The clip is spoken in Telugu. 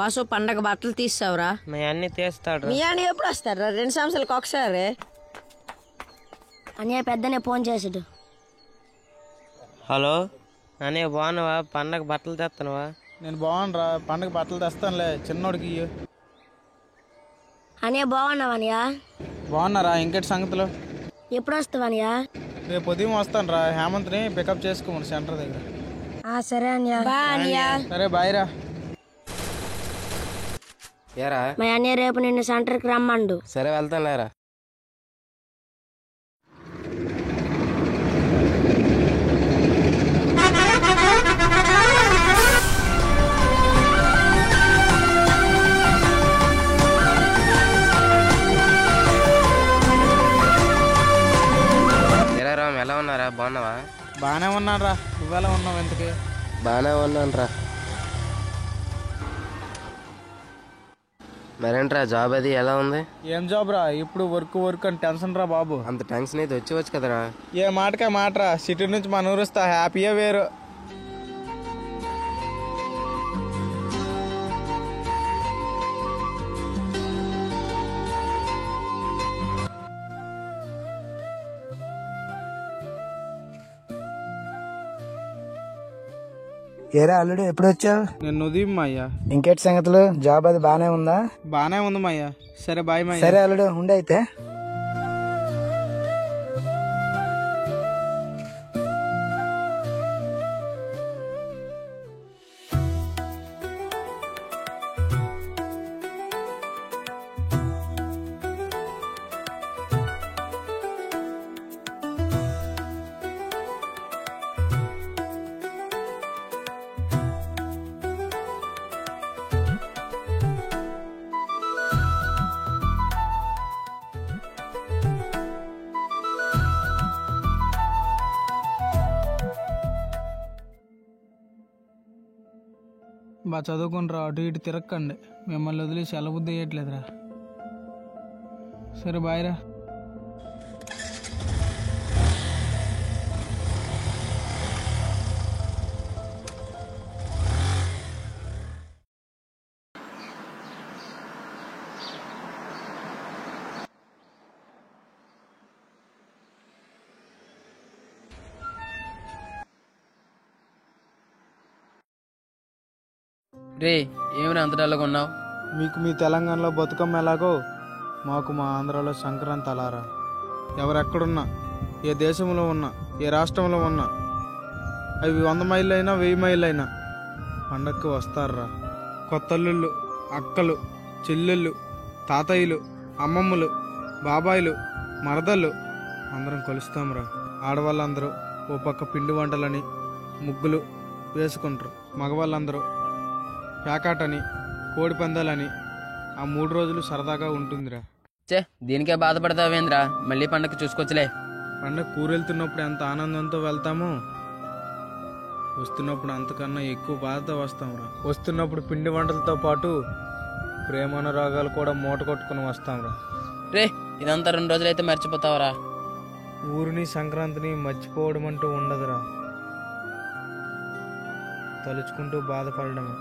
వాసు పండగ బట్టలు తీస్తావురా? మీ అన్ని తీస్తాడు. మీ అన్న ఎప్పుడు వస్తారా? 2 సంవత్సరాలకు ఒకసారి. అన్నయ్య పెద్దనే ఫోన్ చేసాడు. హలో అనే బాగున్నావా? పండగ బట్టలు తెస్తానువా? నేను బాగున్నారా, పండగ బట్టలు తెస్తానులే, చిన్నోడికి. అన్నయ్య బాగున్నావు అన్నయ్య? బాగున్నారా? ఇంకటి సంగతులు? ఎప్పుడు వస్తావు అన్నయ్య? రేపు ఉదయం వస్తాను రా, హేమంత్ని పికప్ చేసుకోమని సెంటర్ దగ్గర. సరే అన్నయ్య. సరే బాయ్ రా. ఏరా మా అన్నయ్య రేపు నిన్ను సెంటర్కి రమ్మండు. సరే వెళ్తాను లేరా. ఎలా ఉన్నారా? బాగున్నావా? బాగానే ఉన్నాను రా, నువ్వెలా ఉన్నావు? ఎందుకు? బాగానే ఉన్నాను రా. మరేంట్రా జాబ్ అది ఎలా ఉంది? ఏం జాబ్ రా? ఇప్పుడు వర్క్ అని టెన్షన్ రా బాబు. అంత టెన్షన్ అయితే వచ్చేవచ్చు కదరా. ఏ మాటకే మాట రా, సిటీ నుంచి మన ఊరు వస్తా హ్యాపీయే వేరు. ఏరా అల్లుడు ఎప్పుడు వచ్చావు? నేను ఉదయం మాయ్యా. ఇంకేటి సంగతులు? జాబ్ అది బానే ఉందా? బానే ఉంది మాయ్యా. సరే బాయ్ మాయ్యా. సరే అల్లుడు ఉండి అయితే. బాగా చదువుకుని రా, అటు ఇటు తిరక్కండి. మిమ్మల్ని వదిలి సెలబుద్ధి వేయట్లేదురా. సరే బాయ్ రా. రే ఏమిరా అంత డల్గా ఉన్నావు? మీకు మీ తెలంగాణలో బతుకమ్మ ఎలాగో మాకు మా ఆంధ్రాలో సంక్రాంతి అలారా. ఎవరెక్కడున్నా, ఏ దేశంలో ఉన్నా, ఏ రాష్ట్రంలో ఉన్నా, అవి 100 మైళ్ళు అయినా 1000 మైళ్ళు అయినా పండక్కి వస్తారా. కొత్తల్లుళ్ళు, అక్కలు, చెల్లెళ్ళు, తాతయ్యలు, అమ్మమ్మలు, బాబాయిలు, మరదళ్ళు అందరం కలుస్తాంరా. ఆడవాళ్ళందరూ ఓ పక్క పిండి వంటలని ముగ్గులు వేసుకుంటారు. మగవాళ్ళందరూ ప్యాకాటని, కోడి పందాలని ఆ 3 రోజులు సరదాగా ఉంటుందిరా. చే దీనికే బాధపడతావేంద్రా, మళ్ళీ పండగ చూసుకోవచ్చులే. పండగ కూరెళ్తున్నప్పుడు ఎంత ఆనందంతో వెళ్తామో, వస్తున్నప్పుడు అంతకన్నా ఎక్కువ బాధతో వస్తాంరా. వస్తున్నప్పుడు పిండి వంటలతో పాటు ప్రేమానురాగాలు కూడా మూట కొట్టుకుని వస్తాంరా. రే ఇదంతా 2 రోజులైతే మర్చిపోతావరా. ఊరిని సంక్రాంతిని మర్చిపోవడం అంటూ ఉండదురా, తలుచుకుంటూ బాధపడడమే.